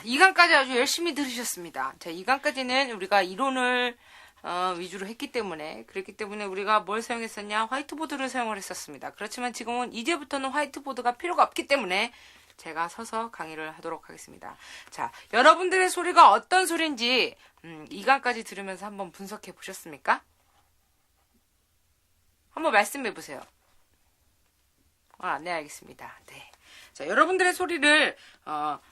2강까지 아주 열심히 들으셨습니다. 자, 2강까지는 우리가 이론을 위주로 했기 때문에, 그랬기 때문에 우리가 뭘 사용했었냐? 화이트보드를 사용을 했었습니다. 그렇지만 지금은 이제부터는 화이트보드가 필요가 없기 때문에 제가 서서 강의를 하도록 하겠습니다. 자, 여러분들의 소리가 어떤 소리인지 2강까지 들으면서 한번 분석해 보셨습니까? 한번 말씀해 보세요. 네, 알겠습니다. 네. 자, 여러분들의 소리를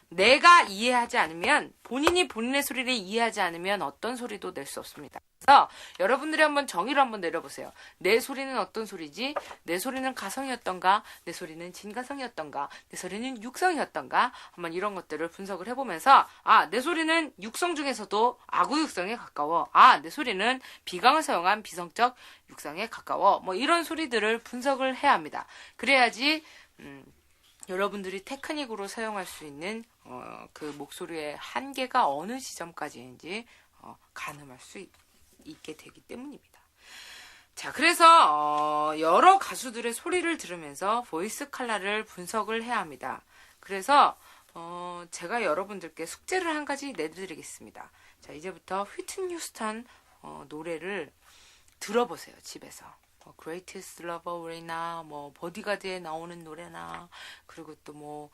내가 이해하지 않으면, 본인이 본인의 소리를 이해하지 않으면 어떤 소리도 낼 수 없습니다. 그래서 여러분들이 한번 정의를 한번 내려보세요. 내 소리는 어떤 소리지? 내 소리는 가성이었던가? 내 소리는 진가성이었던가? 내 소리는 육성이었던가? 한번 이런 것들을 분석을 해보면서, 내 소리는 육성 중에서도 아구육성에 가까워. 내 소리는 비강을 사용한 비성적 육성에 가까워. 뭐 이런 소리들을 분석을 해야 합니다. 그래야지 여러분들이 테크닉으로 사용할 수 있는 그 목소리의 한계가 어느 지점까지인지 가늠할 수 있게 되기 때문입니다. 자, 그래서 여러 가수들의 소리를 들으면서 보이스 컬러를 분석을 해야 합니다. 그래서 제가 여러분들께 숙제를 한 가지 내드리겠습니다. 자, 이제부터 휘트니 휴스턴 노래를 들어보세요, 집에서. Greatest Lover나 뭐 보디가드에 나오는 노래나, 그리고 또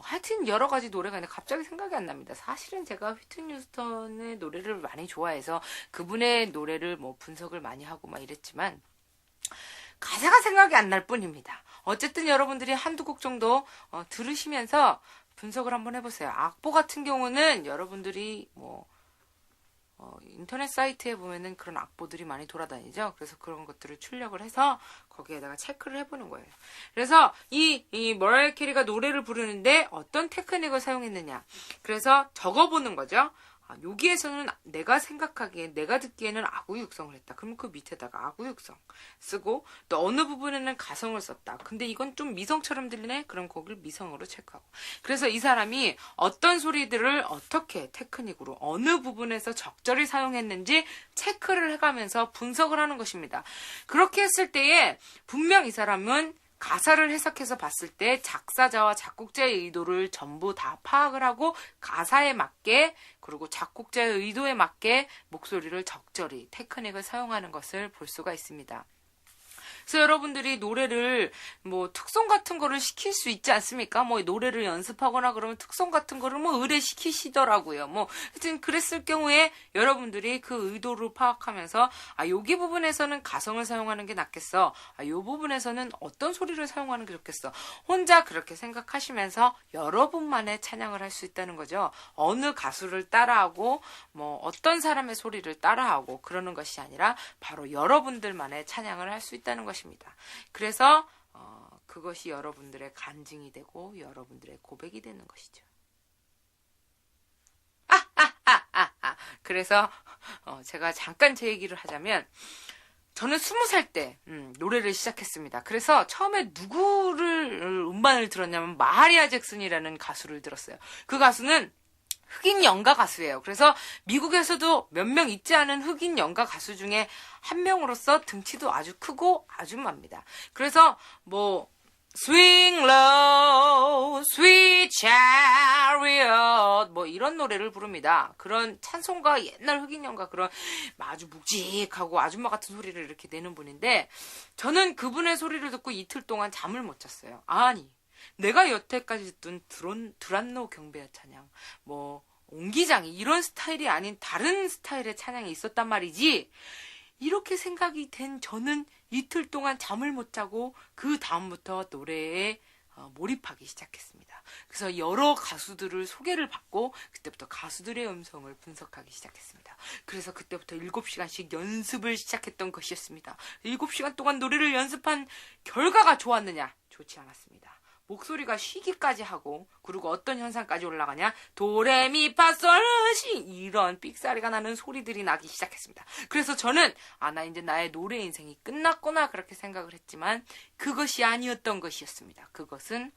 하여튼 여러 가지 노래가 있는데 갑자기 생각이 안 납니다. 사실은 제가 휘트니 휴스턴의 노래를 많이 좋아해서 그분의 노래를 분석을 많이 하고 막 이랬지만 가사가 생각이 안 날 뿐입니다. 어쨌든 여러분들이 한두 곡 정도 들으시면서 분석을 한번 해보세요. 악보 같은 경우는 여러분들이 인터넷 사이트에 보면은 그런 악보들이 많이 돌아다니죠. 그래서 그런 것들을 출력을 해서 거기에다가 체크를 해보는 거예요. 그래서 이 머라이어 캐리가 노래를 부르는데 어떤 테크닉을 사용했느냐. 그래서 적어보는 거죠. 여기에서는 내가 생각하기에, 내가 듣기에는 아구육성을 했다. 그럼 그 밑에다가 아구육성 쓰고, 또 어느 부분에는 가성을 썼다. 근데 이건 좀 미성처럼 들리네? 그럼 거기를 미성으로 체크하고. 그래서 이 사람이 어떤 소리들을 어떻게 테크닉으로 어느 부분에서 적절히 사용했는지 체크를 해가면서 분석을 하는 것입니다. 그렇게 했을 때에 분명 이 사람은 가사를 해석해서 봤을 때 작사자와 작곡자의 의도를 전부 다 파악을 하고 가사에 맞게, 그리고 작곡자의 의도에 맞게 목소리를 적절히 테크닉을 사용하는 것을 볼 수가 있습니다. 그래서 여러분들이 노래를 특성 같은 거를 시킬 수 있지 않습니까? 노래를 연습하거나 그러면 특성 같은 거를 의뢰시키시더라고요. 하여튼 그랬을 경우에 여러분들이 그 의도를 파악하면서 여기 부분에서는 가성을 사용하는 게 낫겠어. 이 부분에서는 어떤 소리를 사용하는 게 좋겠어. 혼자 그렇게 생각하시면서 여러분만의 찬양을 할 수 있다는 거죠. 어느 가수를 따라하고 어떤 사람의 소리를 따라하고 그러는 것이 아니라 바로 여러분들만의 찬양을 할 수 있다는 것입니다. 그래서 그것이 여러분들의 간증이 되고 여러분들의 고백이 되는 것이죠. 그래서 제가 잠깐 제 얘기를 하자면, 저는 20살 때 노래를 시작했습니다. 그래서 처음에 누구를 음반을 들었냐면 마하리아 잭슨이라는 가수를 들었어요. 그 가수는 흑인 연가 가수예요. 그래서 미국에서도 몇 명 있지 않은 흑인 연가 가수 중에 한 명으로서 등치도 아주 크고 아주 맙니다. 그래서 Swing Low, Sweet Chariot 이런 노래를 부릅니다. 그런 찬송가, 옛날 흑인 연가 그런 아주 묵직하고 아줌마 같은 소리를 이렇게 내는 분인데, 저는 그분의 소리를 듣고 이틀 동안 잠을 못 잤어요. 아니, 내가 여태까지 듣던 두란노 경배의 찬양, 옹기장이 이런 스타일이 아닌 다른 스타일의 찬양이 있었단 말이지. 이렇게 생각이 된 저는 이틀 동안 잠을 못 자고 그 다음부터 노래에 몰입하기 시작했습니다. 그래서 여러 가수들을 소개를 받고 그때부터 가수들의 음성을 분석하기 시작했습니다. 그래서 그때부터 7시간씩 연습을 시작했던 것이었습니다. 7시간 동안 노래를 연습한 결과가 좋았느냐? 좋지 않았습니다. 목소리가 쉬기까지 하고, 그리고 어떤 현상까지 올라가냐? 도레미파솔시 이런 삑사리가 나는 소리들이 나기 시작했습니다. 그래서 저는 나 이제 나의 노래 인생이 끝났구나 그렇게 생각을 했지만 그것이 아니었던 것이었습니다. 그것은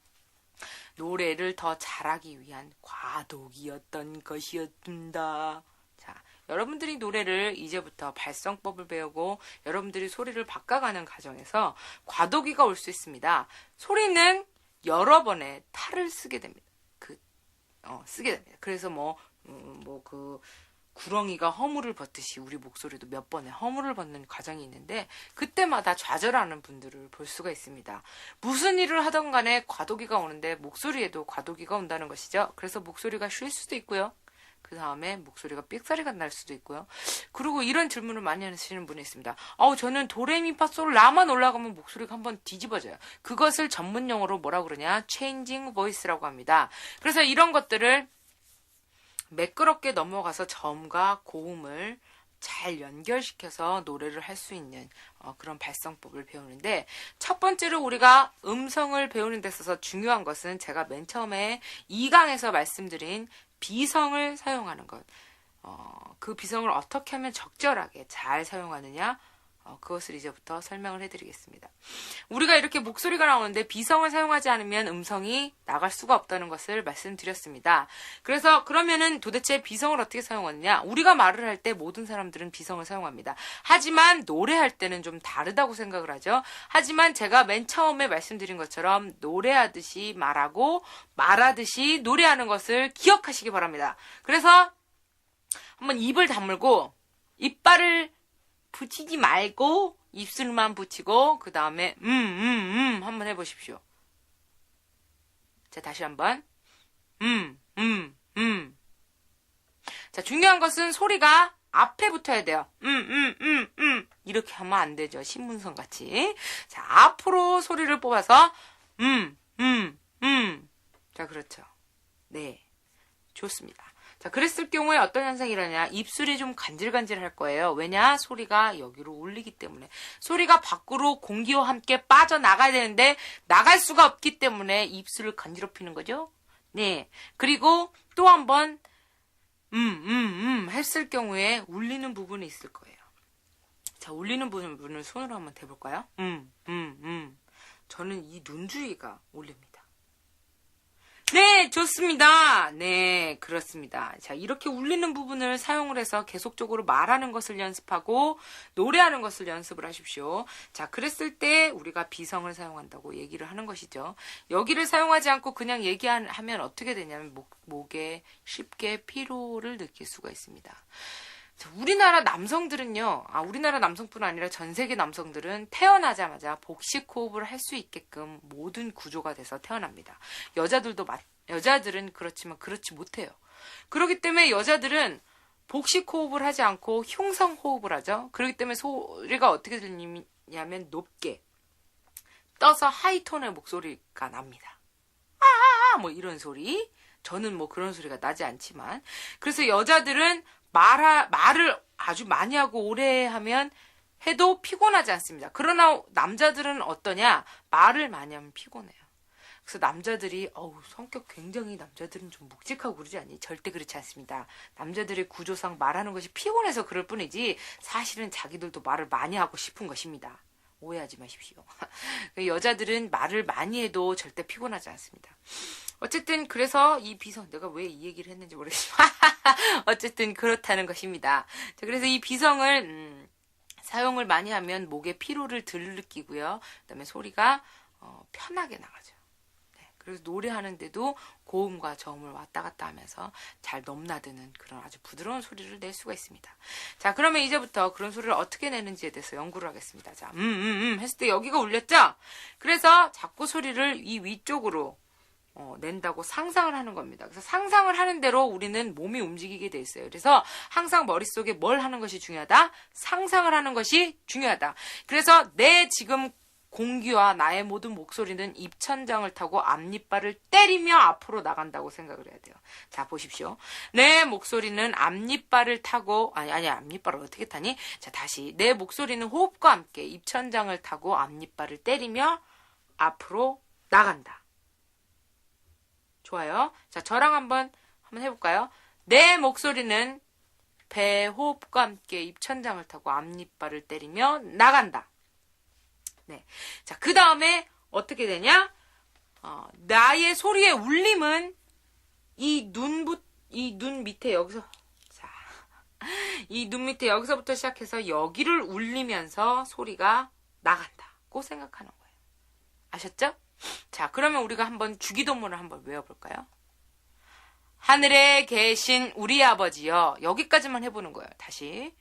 노래를 더 잘하기 위한 과도기였던 것이었습니다. 자, 여러분들이 노래를 이제부터 발성법을 배우고 여러분들이 소리를 바꿔가는 과정에서 과도기가 올 수 있습니다. 소리는 여러 번의 탈을 쓰게 됩니다. 쓰게 됩니다. 그래서 구렁이가 허물을 벗듯이 우리 목소리도 몇 번에 허물을 벗는 과정이 있는데 그때마다 좌절하는 분들을 볼 수가 있습니다. 무슨 일을 하던 간에 과도기가 오는데 목소리에도 과도기가 온다는 것이죠. 그래서 목소리가 쉴 수도 있고요. 그 다음에 목소리가 삑사리가 날 수도 있고요. 그리고 이런 질문을 많이 하시는 분이 있습니다. 저는 도레미파솔 라만 올라가면 목소리가 한번 뒤집어져요. 그것을 전문 용어로 뭐라고 그러냐? changing voice라고 합니다. 그래서 이런 것들을 매끄럽게 넘어가서 저음과 고음을 잘 연결시켜서 노래를 할 수 있는 그런 발성법을 배우는데 첫 번째로 우리가 음성을 배우는 데 있어서 중요한 것은 제가 맨 처음에 2강에서 말씀드린 비성을 사용하는 것. 그 비성을 어떻게 하면 적절하게 잘 사용하느냐 그것을 이제부터 설명을 해드리겠습니다. 우리가 이렇게 목소리가 나오는데 비성을 사용하지 않으면 음성이 나갈 수가 없다는 것을 말씀드렸습니다. 그래서 그러면은 도대체 비성을 어떻게 사용하느냐? 우리가 말을 할 때 모든 사람들은 비성을 사용합니다. 하지만 노래할 때는 좀 다르다고 생각을 하죠. 하지만 제가 맨 처음에 말씀드린 것처럼 노래하듯이 말하고 말하듯이 노래하는 것을 기억하시기 바랍니다. 그래서 한번 입을 다물고 이빨을 붙이지 말고 입술만 붙이고 그 다음에 한번 해보십시오. 자, 다시 한번 자, 중요한 것은 소리가 앞에 붙어야 돼요. 이렇게 하면 안 되죠. 신문선 같이. 자, 앞으로 소리를 뽑아서 자, 그렇죠. 네, 좋습니다. 자, 그랬을 경우에 어떤 현상이 일어나냐? 입술이 좀 간질간질할 거예요. 왜냐? 소리가 여기로 울리기 때문에. 소리가 밖으로 공기와 함께 빠져나가야 되는데 나갈 수가 없기 때문에 입술을 간지럽히는 거죠. 네. 그리고 또 한 번 했을 경우에 울리는 부분이 있을 거예요. 자, 울리는 부분을 손으로 한번 대볼까요? 저는 이 눈 주위가 울립니다. 네, 좋습니다. 네, 그렇습니다. 자, 이렇게 울리는 부분을 사용을 해서 계속적으로 말하는 것을 연습하고 노래하는 것을 연습을 하십시오. 자, 그랬을 때 우리가 비성을 사용한다고 얘기를 하는 것이죠. 여기를 사용하지 않고 그냥 얘기하면 어떻게 되냐면 목에 쉽게 피로를 느낄 수가 있습니다. 우리나라 남성들은요, 우리나라 남성뿐 아니라 전 세계 남성들은 태어나자마자 복식 호흡을 할 수 있게끔 모든 구조가 돼서 태어납니다. 여자들은 그렇지만 그렇지 못해요. 그렇기 때문에 여자들은 복식 호흡을 하지 않고 흉성 호흡을 하죠. 그렇기 때문에 소리가 어떻게 들리냐면 높게 떠서 하이톤의 목소리가 납니다. 뭐 이런 소리. 저는 뭐 그런 소리가 나지 않지만. 그래서 여자들은 말을 아주 많이 하고 오래 하면 해도 피곤하지 않습니다. 그러나 남자들은 어떠냐? 말을 많이 하면 피곤해요. 그래서 남자들이 성격 굉장히 남자들은 좀 묵직하고 그러지 않니? 절대 그렇지 않습니다. 남자들의 구조상 말하는 것이 피곤해서 그럴 뿐이지 사실은 자기들도 말을 많이 하고 싶은 것입니다. 오해하지 마십시오. 여자들은 말을 많이 해도 절대 피곤하지 않습니다. 어쨌든 그래서 이 비성, 내가 왜 이 얘기를 했는지 모르겠지만 어쨌든 그렇다는 것입니다. 자, 그래서 이 비성을 사용을 많이 하면 목에 피로를 덜 느끼고요. 그다음에 소리가 편하게 나가죠. 네, 그래서 노래하는데도 고음과 저음을 왔다 갔다 하면서 잘 넘나드는 그런 아주 부드러운 소리를 낼 수가 있습니다. 자, 그러면 이제부터 그런 소리를 어떻게 내는지에 대해서 연구를 하겠습니다. 자, 했을 때 여기가 울렸죠? 그래서 자꾸 소리를 이 위쪽으로 낸다고 상상을 하는 겁니다. 그래서 상상을 하는 대로 우리는 몸이 움직이게 돼 있어요. 그래서 항상 머릿속에 뭘 하는 것이 중요하다? 상상을 하는 것이 중요하다. 그래서 내 지금 공기와 나의 모든 목소리는 입천장을 타고 앞니빨을 때리며 앞으로 나간다고 생각을 해야 돼요. 자, 보십시오. 내 목소리는 앞니빨을 타고 앞니빨을 어떻게 타니? 자, 다시 내 목소리는 호흡과 함께 입천장을 타고 앞니빨을 때리며 앞으로 나간다. 좋아요. 자, 저랑 한번 해볼까요? 내 목소리는 배 호흡과 함께 입천장을 타고 앞니빨을 때리며 나간다. 네. 자, 그 다음에 어떻게 되냐? 나의 소리의 울림은 이 눈 밑에 여기서, 자, 이 눈 밑에 여기서부터 시작해서 여기를 울리면서 소리가 나간다고 생각하는 거예요. 아셨죠? 자, 그러면 우리가 한번 주기도문을 한번 외워볼까요? 하늘에 계신 우리 아버지여. 여기까지만 해보는 거예요. 다시.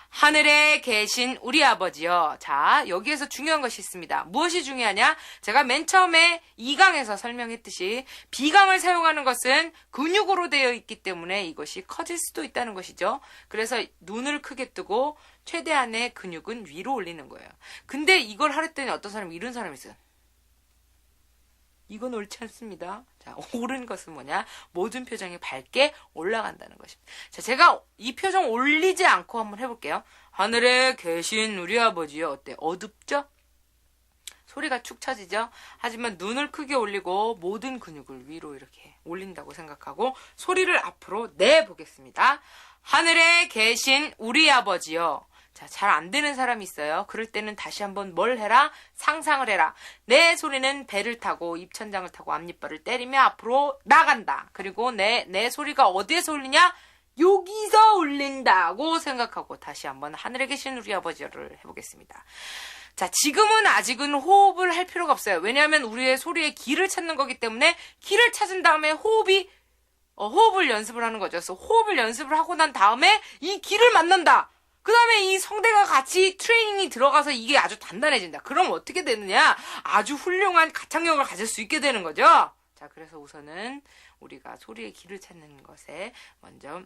하늘에 계신 우리 아버지여. 자, 여기에서 중요한 것이 있습니다. 무엇이 중요하냐? 제가 맨 처음에 2강에서 설명했듯이 비강을 사용하는 것은 근육으로 되어 있기 때문에 이것이 커질 수도 있다는 것이죠. 그래서 눈을 크게 뜨고 최대한의 근육은 위로 올리는 거예요. 근데 이걸 하랬더니 어떤 사람이 이런 사람이 있어요. 이건 옳지 않습니다. 자, 옳은 것은 뭐냐? 모든 표정이 밝게 올라간다는 것입니다. 자, 제가 이 표정 올리지 않고 한번 해볼게요. 하늘에 계신 우리 아버지요. 어때? 어둡죠? 소리가 축 처지죠? 하지만 눈을 크게 올리고 모든 근육을 위로 이렇게 올린다고 생각하고 소리를 앞으로 내보겠습니다. 하늘에 계신 우리 아버지요. 자, 잘 안 되는 사람이 있어요. 그럴 때는 다시 한번 뭘 해라? 상상을 해라. 내 소리는 배를 타고 입천장을 타고 앞니빨을 때리며 앞으로 나간다. 그리고 내 소리가 어디에서 울리냐? 여기서 울린다고 생각하고 다시 한번 하늘에 계신 우리 아버지를 해보겠습니다. 자, 지금은 아직은 호흡을 할 필요가 없어요. 왜냐하면 우리의 소리의 길을 찾는 거기 때문에 길을 찾은 다음에 호흡을 연습을 하는 거죠. 그래서 호흡을 연습을 하고 난 다음에 이 길을 만난다. 그 다음에 이 성대가 같이 트레이닝이 들어가서 이게 아주 단단해진다. 그럼 어떻게 되느냐? 아주 훌륭한 가창력을 가질 수 있게 되는 거죠. 자, 그래서 우선은 우리가 소리의 길을 찾는 것에 먼저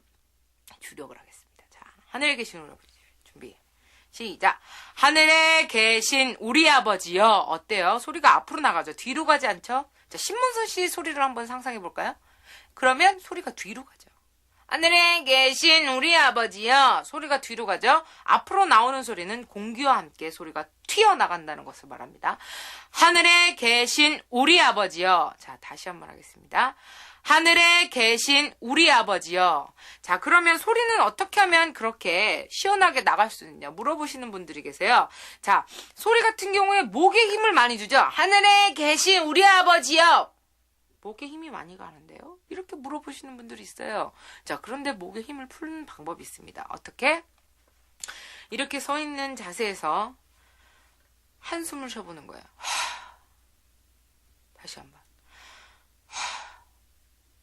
주력을 하겠습니다. 자, 하늘에 계신 우리 아버지 준비. 시작. 하늘에 계신 우리 아버지요. 어때요? 소리가 앞으로 나가죠. 뒤로 가지 않죠? 자, 신문선 씨 소리를 한번 상상해 볼까요? 그러면 소리가 뒤로 가죠. 하늘에 계신 우리 아버지요. 소리가 뒤로 가죠. 앞으로 나오는 소리는 공기와 함께 소리가 튀어나간다는 것을 말합니다. 하늘에 계신 우리 아버지요. 자, 다시 한번 하겠습니다. 하늘에 계신 우리 아버지요. 자, 그러면 소리는 어떻게 하면 그렇게 시원하게 나갈 수 있냐 물어보시는 분들이 계세요. 자, 소리 같은 경우에 목에 힘을 많이 주죠. 하늘에 계신 우리 아버지요. 목에 힘이 많이 가는데요? 이렇게 물어보시는 분들이 있어요. 자, 그런데 목에 힘을 푸는 방법이 있습니다. 어떻게? 이렇게 서 있는 자세에서 한숨을 쉬어보는 거예요. 다시 한번.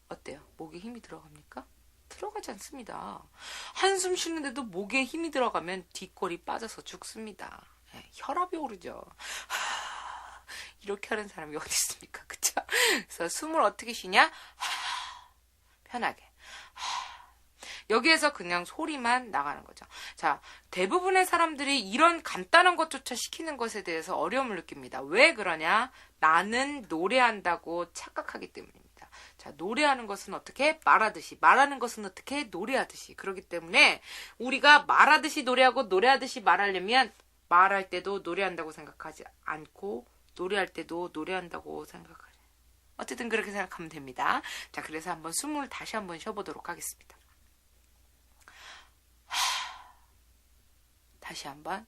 어때요? 목에 힘이 들어갑니까? 들어가지 않습니다. 한숨 쉬는데도 목에 힘이 들어가면 뒷골이 빠져서 죽습니다. 혈압이 오르죠. 이렇게 하는 사람이 어디 있습니까? 그쵸? 그래서 숨을 어떻게 쉬냐? 편하게. 여기에서 그냥 소리만 나가는 거죠. 자, 대부분의 사람들이 이런 간단한 것조차 시키는 것에 대해서 어려움을 느낍니다. 왜 그러냐? 나는 노래한다고 착각하기 때문입니다. 자, 노래하는 것은 어떻게? 말하듯이. 말하는 것은 어떻게? 노래하듯이. 그렇기 때문에 우리가 말하듯이 노래하고 노래하듯이 말하려면 말할 때도 노래한다고 생각하지 않고 노래할 때도 노래한다고 생각하래. 어쨌든 그렇게 생각하면 됩니다. 자, 그래서 한번 숨을 다시 한번 쉬어보도록 하겠습니다. 다시 한번.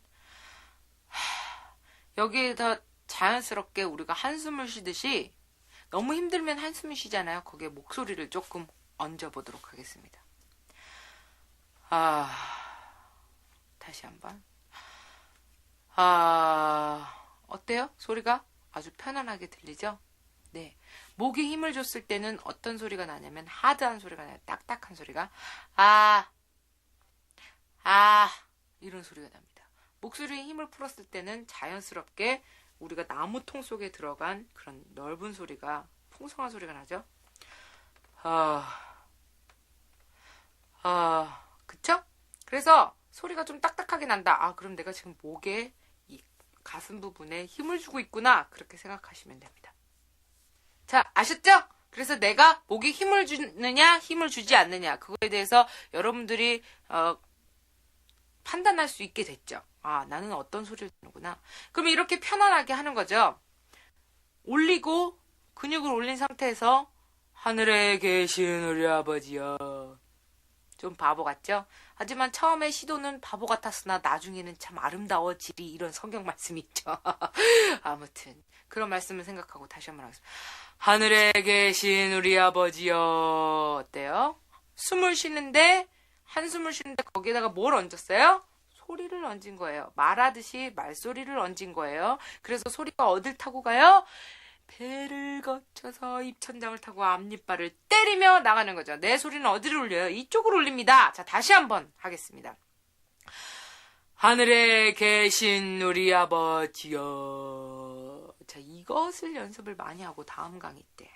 여기에다 자연스럽게 우리가 한숨을 쉬듯이 너무 힘들면 한숨을 쉬잖아요. 거기에 목소리를 조금 얹어보도록 하겠습니다. 다시 한번. 어때요? 소리가 아주 편안하게 들리죠? 네. 목에 힘을 줬을 때는 어떤 소리가 나냐면 하드한 소리가 나요. 딱딱한 소리가 이런 소리가 납니다. 목소리에 힘을 풀었을 때는 자연스럽게 우리가 나무통 속에 들어간 그런 넓은 소리가 풍성한 소리가 나죠? 그쵸? 그래서 소리가 좀 딱딱하게 난다. 그럼 내가 지금 목에 이 가슴 부분에 힘을 주고 있구나. 그렇게 생각하시면 됩니다. 자, 아셨죠? 그래서 내가 목에 힘을 주느냐, 힘을 주지 않느냐. 그거에 대해서 여러분들이 판단할 수 있게 됐죠. 나는 어떤 소리를 듣는구나. 그러면 이렇게 편안하게 하는 거죠. 올리고 근육을 올린 상태에서 하늘에 계신 우리 아버지여. 좀 바보 같죠? 하지만 처음에 시도는 바보 같았으나 나중에는 참 아름다워지리 이런 성경 말씀이 있죠. 아무튼 그런 말씀을 생각하고 다시 한번 하겠습니다. 하늘에 계신 우리 아버지여. 어때요? 숨을 쉬는데 한숨을 쉬는데 거기에다가 뭘 얹었어요? 소리를 얹은 거예요. 말하듯이 말소리를 얹은 거예요. 그래서 소리가 어딜 타고 가요? 배를 거쳐서 입천장을 타고 앞니빨을 때리며 나가는 거죠. 내 소리는 어디로 울려요? 이쪽으로 울립니다. 자, 다시 한번 하겠습니다. 하늘에 계신 우리 아버지여. 자, 이것을 연습을 많이 하고 다음 강의 때